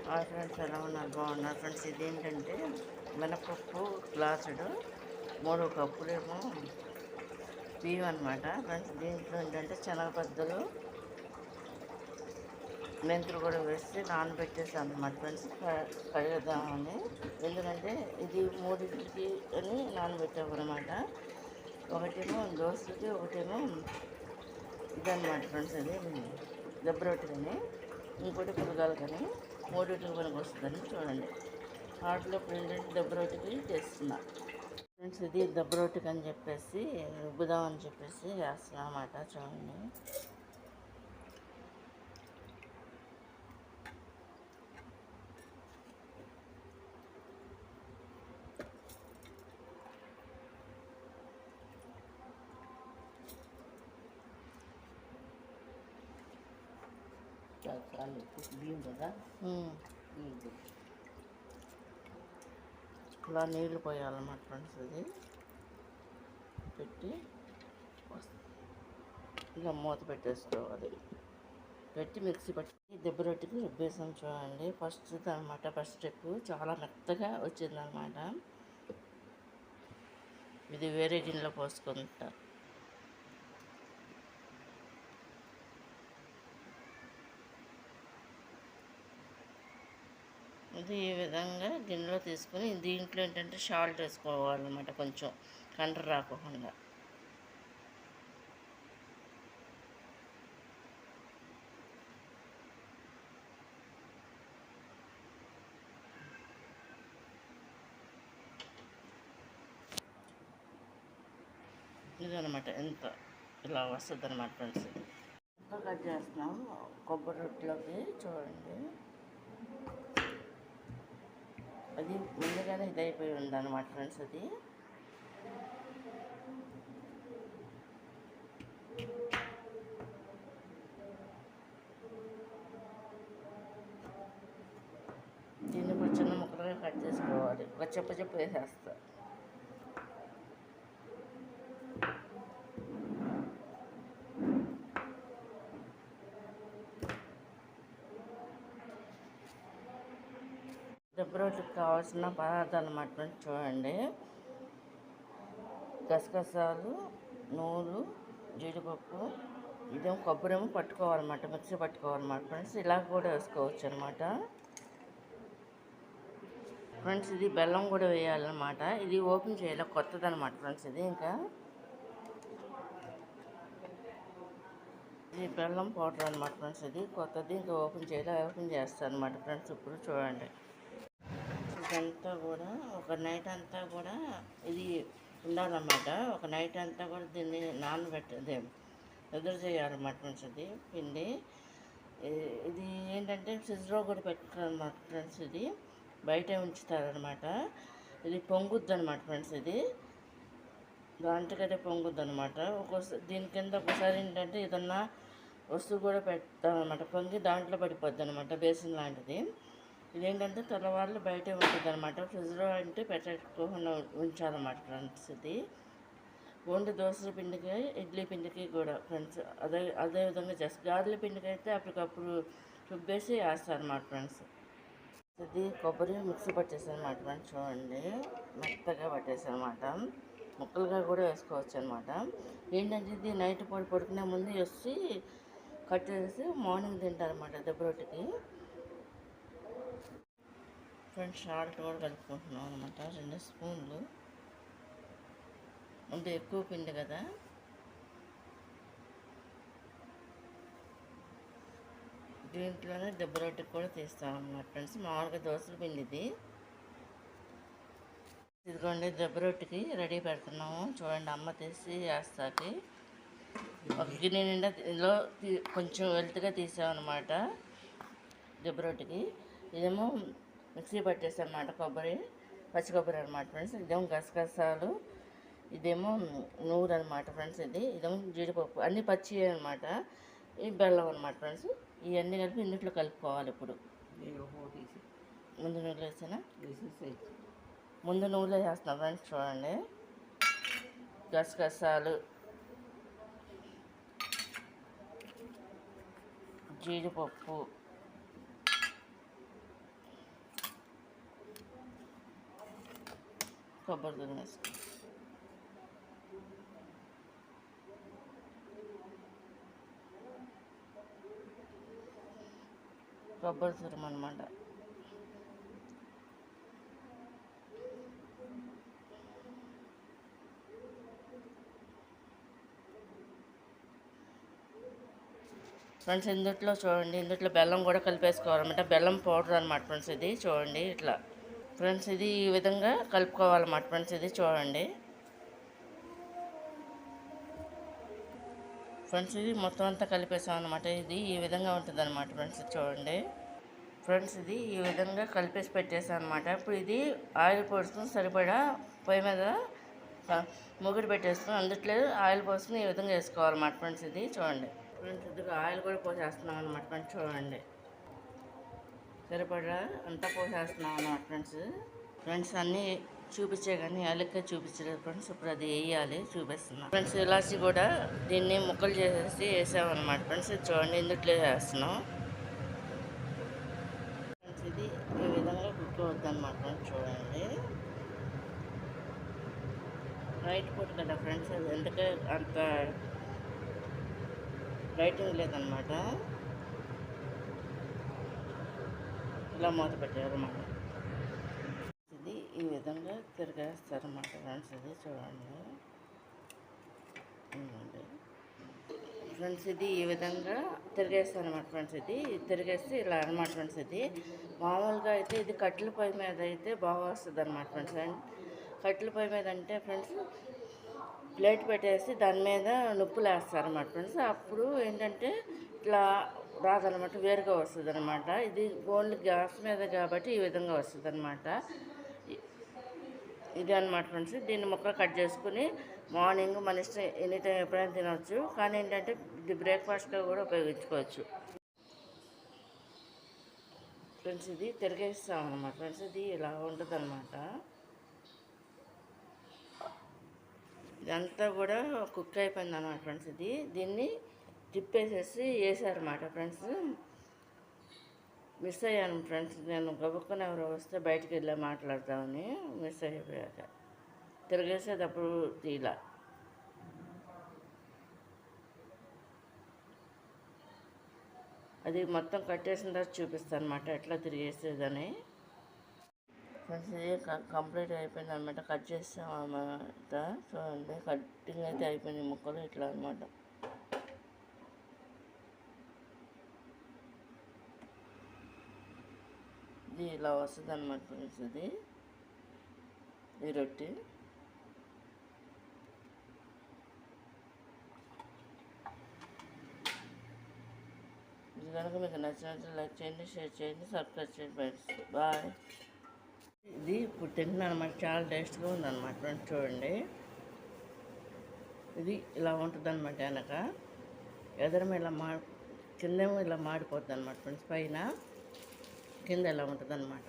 Hi friends, ఎలా ఉన్నారు? బాగున్నారు ఫ్రెండ్స్. ఇదేంటంటే మినపప్పు గ్లాసుడు 3 కప్పులేమో బియ్యం అనమాట ఫ్రెండ్స్. దీంట్లో ఏంటంటే శనగపద్దలు, మెంతులు కూడా వేసి నానబెట్టేసాను అనమాట ఫ్రెండ్స్, కడిగేద్దామని. ఎందుకంటే ఇది 3కి అని నానబెట్టాము అనమాట. ఒకటేమో దోశకి, ఒకటేమో ఇదన్నమాట ఫ్రెండ్స్. ఇది దెబ్బ రొట్టెని, ఇంకోటి పులగాలకని, 3కి పనికి వస్తుందని చూడండి. వాటిలో ఇప్పుడు ఏంటంటే దెబ్బ రొట్టెకి చేస్తున్నా ఫ్రెండ్స్. ఇది దెబ్బ రొట్టెకి అని చెప్పేసి రుబ్బుదామని చెప్పేసి వేస్తున్నా అన్నమాట. చూడండి, బియ్యం కదా. ఇలా నీళ్ళు పోయాలన్నమాట ఫ్రెండ్స్. ఇది పెట్టి ఇలా మూత పెట్టేసుకోవాలి. పెట్టి మిక్సీ పట్టి దెబ్బ రొట్టెకి రుబ్బేసాం. చూడండి, ఫస్ట్ అనమాట. ఫస్ట్ స్టెప్ చాలా మెత్తగా వచ్చిందనమాట. ఇది వేరే గిన్నెలో పోసుకుంటా. ఇది ఈ విధంగా గిన్నెలో తీసుకొని దీంట్లో ఏంటంటే సాల్ట్ వేసుకోవాలన్నమాట, కొంచెం కండ్ర రాకుండా. ఇదనమాట, ఎంత ఇలా వస్తుంది అనమాట ఫ్రెండ్స్. ఎంత కట్ చేస్తున్నాం కొబ్బరి రొట్టెలోకి. చూడండి, అది ముందుగానే ఇదైపోయి ఉందన్నమాట ఫ్రెండ్స్. అది దీన్ని కూడా చిన్న ముక్కలుగా కట్ చేసుకోవాలి. ఒక చెప్ప వేసేస్తా. దెబ్బ రొట్టెకి కావాల్సిన పదార్థాలు అన్నమాట. చూడండి, గసగసాలు, నూనెలు, జీడిపప్పు, ఇదేమో కొబ్బరి పట్టుకోవాలన్నమాట, మిక్సీ పట్టుకోవాలన్నమాట ఫ్రెండ్స్. ఇలా కూడా వేసుకోవచ్చు అనమాట ఫ్రెండ్స్. ఇది బెల్లం కూడా వేయాలన్నమాట. ఇది ఓపెన్ చేయాలి, కొత్తది అనమాట ఫ్రెండ్స్. ఇది ఇంకా ఇది బెల్లం పౌడర్ అనమాట ఫ్రెండ్స్. ఇది కొత్తది, ఇంకా ఓపెన్ చేయాలి. ఓపెన్ చేస్తాను అనమాట ఫ్రెండ్స్. ఇప్పుడు చూడండి, ఇదంతా కూడా ఒక నైట్ అంతా కూడా ఇది ఉండాలన్నమాట. ఒక నైట్ అంతా కూడా దీన్ని నానబెట్టదే ఎదురు చేయాలన్నమాట ఫ్రెండ్స్. ఇది పిండి ఇది ఏంటంటే ఫ్రిడ్జ్లో కూడా పెట్టారన్నమాట ఫ్రెండ్స్. ఇది బయటే ఉంచుతారనమాట. ఇది పొంగుద్ది అనమాట ఫ్రెండ్స్. ఇది దాంట్లోకైతే పొంగుద్ది అనమాట. ఒక్కోసారి దీని కింద ఒకసారి ఏంటంటే ఏదన్నా వస్తువు కూడా పెడతామన్నమాట, పొంగి దాంట్లో పడిపోద్ది అనమాట, బేసిన్ లాంటిది. ఇదేంటంటే తెల్లవాళ్ళు బయటే ఉంటుంది అనమాట. ఫ్రిడ్జ్లో అంటే పెట్టకుండా ఉంచాలన్నమాట ఫ్రెండ్స్. ఇది ఓన్లీ దోశల పిండికి, ఇడ్లీ పిండికి కూడా ఫ్రెండ్స్ అదేవిధంగా చేస్తారు. గారెల పిండికి అయితే అప్పటికప్పుడు రుబ్బేసి వేస్తారన్నమాట ఫ్రెండ్స్. ఇది కొబ్బరి మిక్సీ పట్టేసానమాట ఫ్రెండ్స్. చూడండి, మెత్తగా పట్టేసానమాట. ముక్కలుగా కూడా వేసుకోవచ్చు అనమాట. ఏంటంటే ఇది నైట్ పడుకునే ముందు వేసి కట్టేసి మార్నింగ్ తింటారన్నమాట దెబ్బ రొట్టెకి ఫ్రెండ్స్. సాల్ట్ కూడా కలుపుకుంటున్నాం అనమాట, 2 స్పూన్లు. అంటే ఎక్కువ పిండి కదా. దీంట్లోనే దెబ్బ రొట్టెకి కూడా తీస్తాం అన్నమాట ఫ్రెండ్స్. మామూలుగా దోశల పిండి ఇది. ఇదిగోండి, దెబ్బ రొట్టెకి రెడీ పెడుతున్నాము. చూడండి, అమ్మ తీసి వేస్తాకి ఒక గిన్నె నిండా ఇందులో కొంచెం వెల్త్గా తీసామన్నమాట దెబ్బ రొట్టెకి. ఇదేమో మిక్సీ పట్టేసామన్నమాట, పచ్చి కొబ్బరి అనమాట ఫ్రెండ్స్. ఇదేమో గసగసాలు, ఇదేమో నూనె అనమాట ఫ్రెండ్స్. ఇదేమో జీడిపప్పు, అన్నీ పచ్చి అనమాట. ఈ బెల్లం అనమాట ఫ్రెండ్స్. ఇవన్నీ కలిపి ఇందులో కలుపుకోవాలి. ఇప్పుడు ముందు నూనెలో వేసానా, ముందు నూనెలో వేస్తున్నా ఫ్రెండ్స్. చూడండి, గసగసాలు, జీడిపప్పు, కొబ్బరి తురుము వేసుకోవాలి. కొబ్బరి తురుము అనమాట. ఫ్రెండ్స్ ఇందుట్లో చూడండి, ఇందుట్లో బెల్లం కూడా కలిపేసుకోవాలన్నమాట. బెల్లం పౌడర్ అనమాట ఫ్రెండ్స్ ఇది. చూడండి ఇట్లా ఫ్రెండ్స్ ఇది ఈ విధంగా కలుపుకోవాలన్నమాట ఫ్రెండ్స్ ఇది. చూడండి ఫ్రెండ్స్ ఇది మొత్తం అంతా కలిపేసాం అనమాట. ఇది ఈ విధంగా ఉంటుంది అనమాట ఫ్రెండ్స్. చూడండి ఫ్రెండ్స్ ఇది ఈ విధంగా కలిపేసి పెట్టేసాం అనమాట. ఇప్పుడు ఇది ఆయిల్ పోసుకుని సరిపడా పొయ్యి మీద ముగ్గురు పెట్టేసుకుని అందుట్లో ఆయిల్ పోసుకుని ఈ విధంగా వేసుకోవాలన్నమాట ఫ్రెండ్స్ ఇది. చూడండి ఫ్రెండ్స్ ఇదిగా ఆయిల్ కూడా పోసేస్తున్నాం అనమాట ఫ్రెండ్స్. చూడండి సరిపడా అంతా పోసేస్తున్నాం అనమాట ఫ్రెండ్స్. ఫ్రెండ్స్ అన్నీ చూపించే కానీ అలెక్క చూపించలేదు ఫ్రెండ్స్. ఇప్పుడు అది వేయాలి, చూపిస్తున్నాం ఫ్రెండ్స్. ఇలాచి కూడా దీన్ని ముక్కలు చేసేసి వేసామన్నమాట ఫ్రెండ్స్. చూడండి ఇందుట్లో వేస్తున్నాం ఫ్రెండ్స్. ఇది ఈ విధంగా కుక్ అవుద్దన్నమాట ఫ్రెండ్స్. చూడండి రైట్ ఫుడ్ కదా ఫ్రెండ్స్, అది ఎందుకే అంత రైటింగ్ లేదనమాట. ఇలా మూత పెట్టారన్నమాట. ఇది ఈ విధంగా తిరిగేస్తారన్నమాట ఫ్రెండ్స్. ఇది చూడండి ఫ్రెండ్స్. ఇది ఈ విధంగా తిరిగేస్తారన్నమాట ఫ్రెండ్స్. ఇది తిరిగేస్తే ఇలా అనమాట ఫ్రెండ్స్. ఇది మామూలుగా అయితే ఇది కట్టెల పొయ్యి మీద అయితే బాగా వస్తుంది అనమాట ఫ్రెండ్స్. కట్టెల పొయ్యి మీద అంటే ఫ్రెండ్స్ ప్లేట్ పెట్టేసి దాని మీద నొప్పులు వేస్తారన్నమాట ఫ్రెండ్స్. అప్పుడు ఏంటంటే ఇట్లా రాదనమాట, వేరుగా వస్తుంది అనమాట. ఇది ఓన్లీ గ్యాస్ మీద కాబట్టి ఈ విధంగా వస్తుంది అనమాట. ఇది అనమాట ఫ్రెండ్స్. దీన్ని ముక్కలు కట్ చేసుకుని మార్నింగ్ మన ఇష్టం ఎనీ టైం ఎప్పుడైనా తినవచ్చు. కానీ ఏంటంటే ఇది బ్రేక్ఫాస్ట్గా కూడా ఉపయోగించుకోవచ్చు ఫ్రెండ్స్. ఇది తిరిగేస్తాం అనమాట ఫ్రెండ్స్. ఇది ఇలా ఉంటుంది అనమాట. ఇదంతా కూడా కుక్ అయిపోయింది అన్నమాట ఫ్రెండ్స్. ఇది దీన్ని తిప్పేసేసి వేసారన్నమాట ఫ్రెండ్స్. మిస్ అయ్యాను ఫ్రెండ్స్. నేను గబుక్కుని ఎవరో వస్తే బయటికి వెళ్ళి మాట్లాడతామని మిస్ అయిపోయాక తిరిగేసేటప్పుడు ఇలా అది మొత్తం కట్టేసిన తర్వాత చూపిస్తాను అనమాట ఎట్లా తిరిగేసేదని ఫ్రెండ్స్. ఇది కంప్లీట్ అయిపోయింది అనమాట. కట్ చేస్తాం అన్నమాట. చూడండి కట్టింగ్ అయితే అయిపోయింది ముక్కలు ఇట్లా అనమాట. ఇది ఇలా వస్తుంది అనమాట ఫ్రెండ్స్. ఇది ఈ రొట్టె ఇది కనుక మీకు నచ్చినట్టు లైక్ చేయండి, షేర్ చేయండి, సబ్స్క్రైబ్ చేయండి ఫ్రెండ్స్. బాయ్. ఇది ఇప్పుడు తింటున్నాను అనమాట. చాలా టేస్ట్గా ఉందన్నమాట ఫ్రెండ్స్. చూడండి ఇది ఇలా ఉంటుంది అనమాట. వెనక ఎదరం ఇలా కిందేమో ఇలా మాడిపోతుంది అనమాట ఫ్రెండ్స్. పైన కింద ఇలా ఉంటుంది అనమాట.